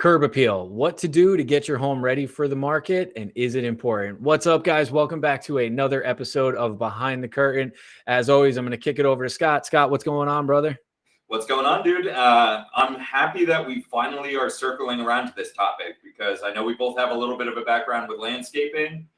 Curb appeal, what to do to get your home ready for the market, and is it important? What's up, guys? Welcome back to another episode of Behind the Curtain. As always, I'm going to kick it over to Scott. Scott, what's going on, brother? What's going on, dude? I'm happy that we finally are circling around to this topic because I know we both have a little bit of a background with landscaping.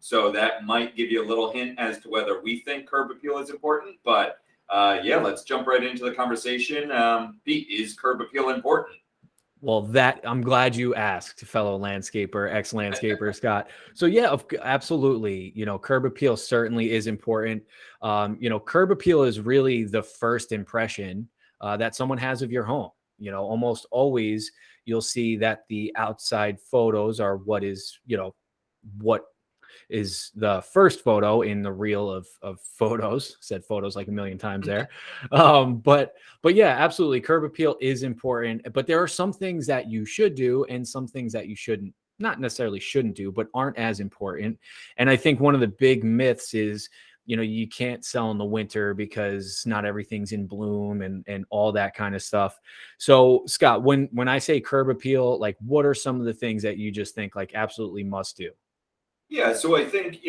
So that might give you a little hint as to whether we think curb appeal is important. But yeah, let's jump right into the conversation. Pete, is curb appeal important? Well, I'm glad you asked, fellow landscaper, ex-landscaper, Scott. So yeah, absolutely. Curb appeal certainly is important. Curb appeal is really the first impression that someone has of your home. Almost always you'll see that the outside photos are what is the first photo in the reel of photos. Said photos like a million times there. But yeah, absolutely. Curb appeal is important, but there are some things that you should do and some things that you shouldn't, not necessarily shouldn't do, but aren't as important. And I think one of the big myths is, you can't sell in the winter because not everything's in bloom and all that kind of stuff. So Scott, when I say curb appeal, like what are some of the things that you just think like absolutely must do? Yeah, so I think,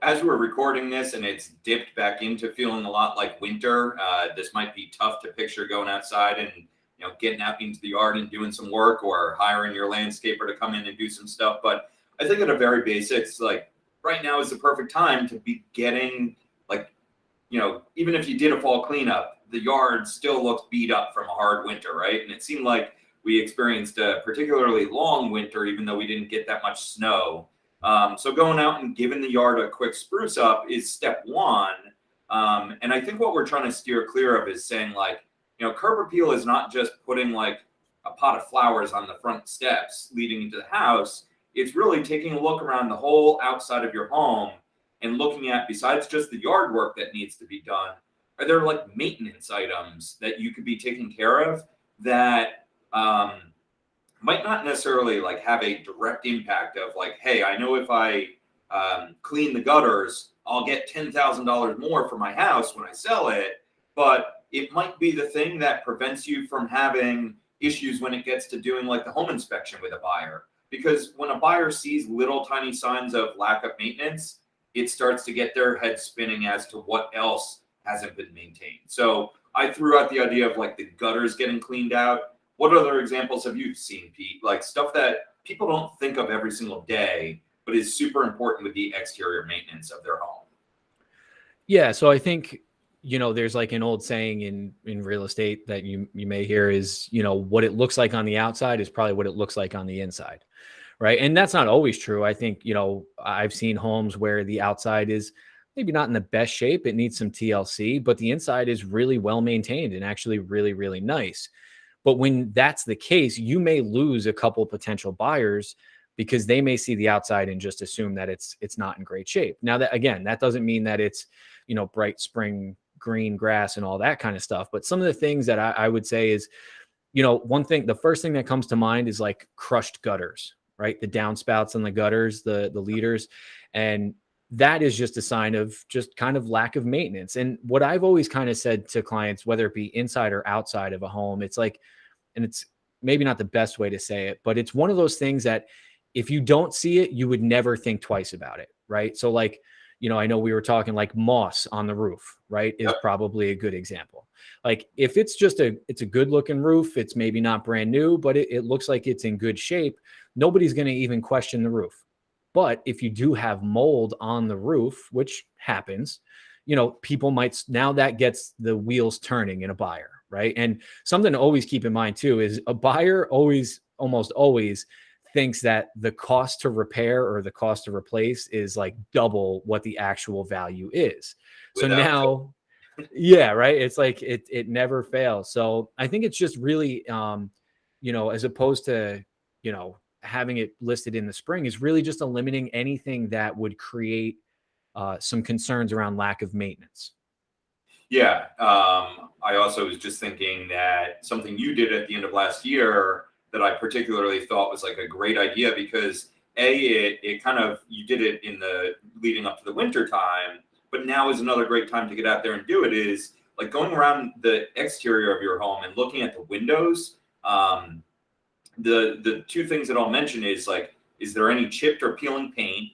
as we're recording this and it's dipped back into feeling a lot like winter, this might be tough to picture going outside and, getting out into the yard and doing some work or hiring your landscaper to come in and do some stuff. But I think at a very basics, like right now is the perfect time to be getting even if you did a fall cleanup, the yard still looks beat up from a hard winter, right? And it seemed like we experienced a particularly long winter, even though we didn't get that much snow. So going out and giving the yard a quick spruce up is step one. And I think what we're trying to steer clear of is saying curb appeal is not just putting like a pot of flowers on the front steps leading into the house. It's really taking a look around the whole outside of your home and looking at, besides just the yard work that needs to be done, are there like maintenance items that you could be taking care of that, might not necessarily like have a direct impact of like, hey, I know if I clean the gutters, I'll get $10,000 more for my house when I sell it. But it might be the thing that prevents you from having issues when it gets to doing like the home inspection with a buyer. Because when a buyer sees little tiny signs of lack of maintenance, it starts to get their head spinning as to what else hasn't been maintained. So I threw out the idea of like the gutters getting cleaned out. What other examples have you seen, Pete? Like stuff that people don't think of every single day, but is super important with the exterior maintenance of their home. Yeah. So I think, there's like an old saying in real estate that you may hear is, what it looks like on the outside is probably what it looks like on the inside. Right. And that's not always true. I think, I've seen homes where the outside is maybe not in the best shape. It needs some TLC, but the inside is really well maintained and actually really, really nice. But when that's the case, you may lose a couple potential buyers because they may see the outside and just assume that it's not in great shape. Now that, again, that doesn't mean that it's, bright spring green grass and all that kind of stuff. But some of the things that I would say is, the first thing that comes to mind is like crushed gutters, right? The downspouts and the gutters, the leaders. And that is just a sign of just kind of lack of maintenance. And what I've always kind of said to clients, whether it be inside or outside of a home, it's like, and it's maybe not the best way to say it, but it's one of those things that if you don't see it, you would never think twice about it. Right. So like, I know we were talking like moss on the roof, right, is probably a good example. Like if it's a good looking roof, it's maybe not brand new, but it looks like it's in good shape. Nobody's going to even question the roof. But if you do have mold on the roof, which happens, people might, now that gets the wheels turning in a buyer, right? And something to always keep in mind too is a buyer almost always thinks that the cost to repair or the cost to replace is like double what the actual value is. So now, yeah, right. It's like it never fails. So I think it's just really, as opposed to, having it listed in the spring is really just eliminating anything that would create some concerns around lack of maintenance. Yeah. I also was just thinking that something you did at the end of last year that I particularly thought was like a great idea because it kind of, you did it in the leading up to the winter time, but now is another great time to get out there and do it is like going around the exterior of your home and looking at the windows. The two things that I'll mention is like, is there any chipped or peeling paint?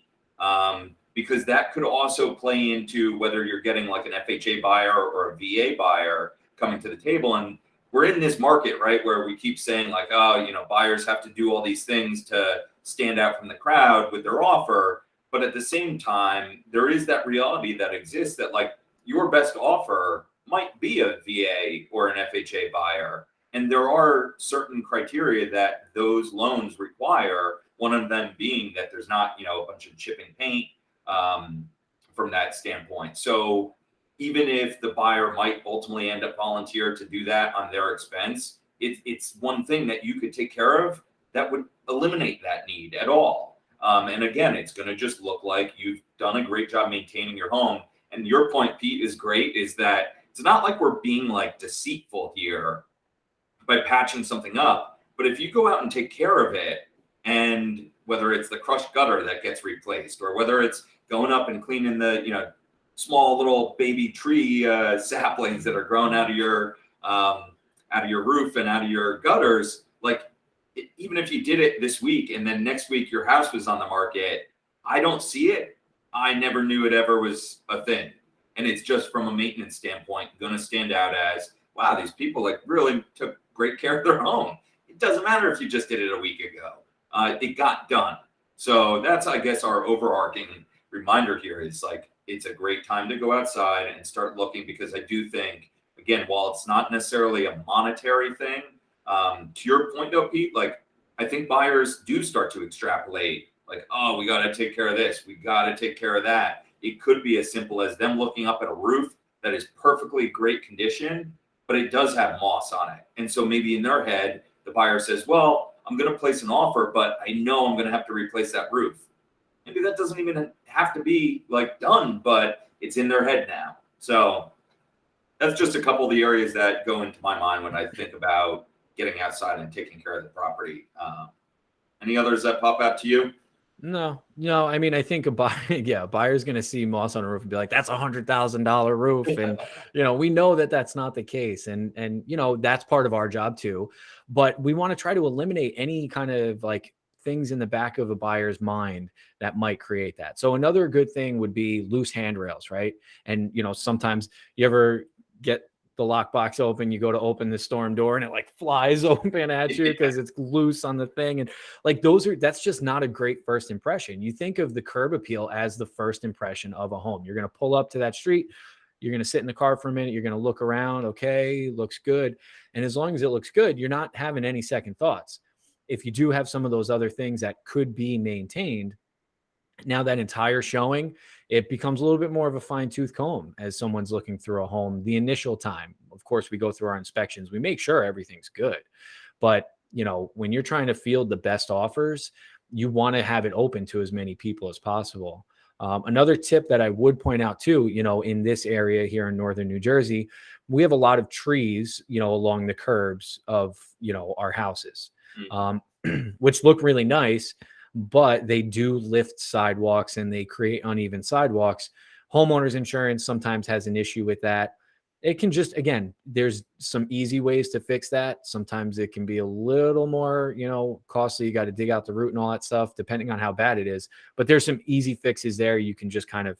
Because that could also play into whether you're getting like an FHA buyer or a VA buyer coming to the table. And we're in this market, right, where we keep saying like, oh, buyers have to do all these things to stand out from the crowd with their offer. But at the same time, there is that reality that exists that like your best offer might be a VA or an FHA buyer. And there are certain criteria that those loans require, one of them being that there's not, a bunch of chipping paint from that standpoint. So even if the buyer might ultimately end up volunteer to do that on their expense, it's one thing that you could take care of that would eliminate that need at all. And again, it's going to just look like you've done a great job maintaining your home. And your point, Pete, is great, is that it's not like we're being like deceitful here by patching something up. But if you go out and take care of it, and whether it's the crushed gutter that gets replaced, or whether it's going up and cleaning the, small little baby tree saplings that are growing out of your roof and out of your gutters, like even if you did it this week and then next week your house was on the market, I don't see it. I never knew it ever was a thing. And it's just from a maintenance standpoint, going to stand out as, wow, these people like really took great care of their home. It doesn't matter if you just did it a week ago. It got done. So that's, I guess, our overarching reminder here is like, it's a great time to go outside and start looking, because I do think, again, while it's not necessarily a monetary thing, to your point though, Pete, like I think buyers do start to extrapolate like, oh, we got to take care of this. We got to take care of that. It could be as simple as them looking up at a roof that is perfectly great condition, but it does have moss on it. And so maybe in their head, the buyer says, well, I'm going to place an offer, but I know I'm going to have to replace that roof. Maybe that doesn't even have to be like done, but it's in their head now. So that's just a couple of the areas that go into my mind when I think about getting outside and taking care of the property. Any others that pop out to you? No. I mean, I think a buyer's going to see moss on a roof and be like, that's $100,000 roof. And, we know that that's not the case. And, that's part of our job too, but we want to try to eliminate any kind of like things in the back of a buyer's mind that might create that. So another good thing would be loose handrails, right? And, sometimes you ever get the lockbox open, you go to open the storm door and it like flies open at you because it's loose on the thing. And like that's just not a great first impression. You think of the curb appeal as the first impression of a home. You're going to pull up to that street. You're going to sit in the car for a minute. You're going to look around. Okay, looks good. And as long as it looks good, you're not having any second thoughts. If you do have some of those other things that could be maintained, now that entire showing, it becomes a little bit more of a fine-tooth comb as someone's looking through a home. The initial time, of course, we go through our inspections. We make sure everything's good. But, when you're trying to field the best offers, you want to have it open to as many people as possible. Another tip that I would point out too, in this area here in northern New Jersey, we have a lot of trees, along the curbs of, our houses, which look really nice, but they do lift sidewalks and they create uneven sidewalks. Homeowners insurance sometimes has an issue with that. It can just, again, there's some easy ways to fix that. Sometimes it can be a little more, costly. You got to dig out the root and all that stuff, depending on how bad it is. But there's some easy fixes there. You can just kind of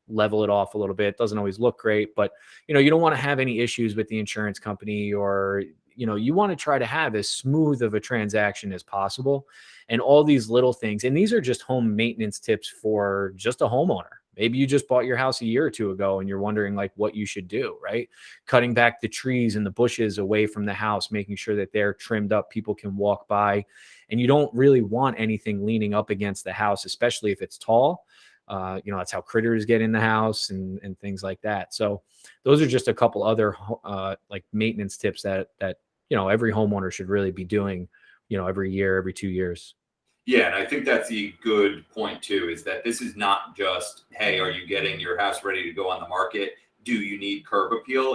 level it off a little bit. It doesn't always look great, but, you don't want to have any issues with the insurance company, or, you want to try to have as smooth of a transaction as possible. And all these little things, and these are just home maintenance tips for just a homeowner. Maybe you just bought your house a year or two ago and you're wondering like what you should do, right? Cutting back the trees and the bushes away from the house, making sure that they're trimmed up, people can walk by. And you don't really want anything leaning up against the house, especially if it's tall. That's how critters get in the house and things like that. So those are just a couple other like maintenance tips that every homeowner should really be doing, every year, every 2 years. Yeah, and I think that's the good point too, is that this is not just, hey, are you getting your house ready to go on the market? Do you need curb appeal?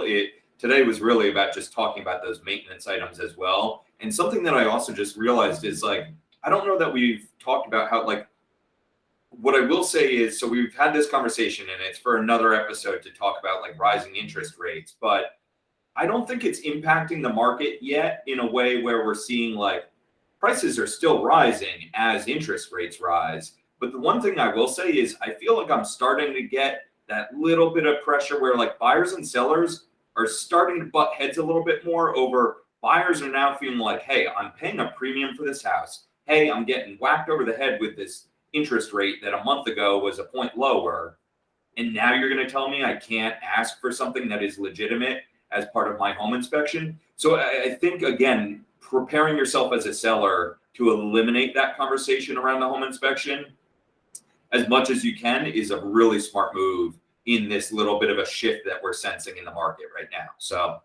Today was really about just talking about those maintenance items as well. And something that I also just realized is like, I don't know that we've talked about how, like, what I will say is, so we've had this conversation and it's for another episode to talk about like rising interest rates, but I don't think it's impacting the market yet in a way where we're seeing like prices are still rising as interest rates rise. But the one thing I will say is I feel like I'm starting to get that little bit of pressure where like buyers and sellers are starting to butt heads a little bit more over. Buyers are now feeling like, hey, I'm paying a premium for this house. Hey, I'm getting whacked over the head with this interest rate that a month ago was a point lower. And now you're going to tell me I can't ask for something that is legitimate as part of my home inspection. So I think, again, preparing yourself as a seller to eliminate that conversation around the home inspection as much as you can is a really smart move in this little bit of a shift that we're sensing in the market right now. So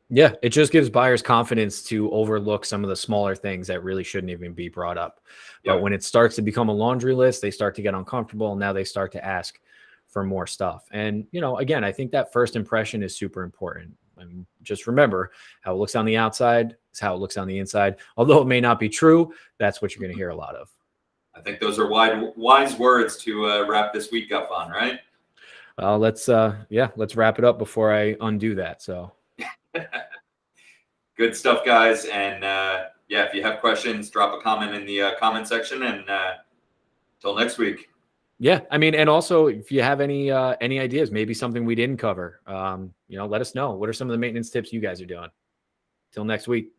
yeah, it just gives buyers confidence to overlook some of the smaller things that really shouldn't even be brought up. But when it starts to become a laundry list, they start to get uncomfortable. And now they start to ask for more stuff. And, again, I think that first impression is super important. And just remember, how it looks on the outside is how it looks on the inside. Although it may not be true, that's what you're going to hear a lot of. I think those are wise words to wrap this week up on, right? Well, let's wrap it up before I undo that. So good stuff, guys. And if you have questions, drop a comment in the comment section. And until next week. Yeah, I mean, and also if you have any ideas, maybe something we didn't cover, let us know. What are some of the maintenance tips you guys are doing? Till next week.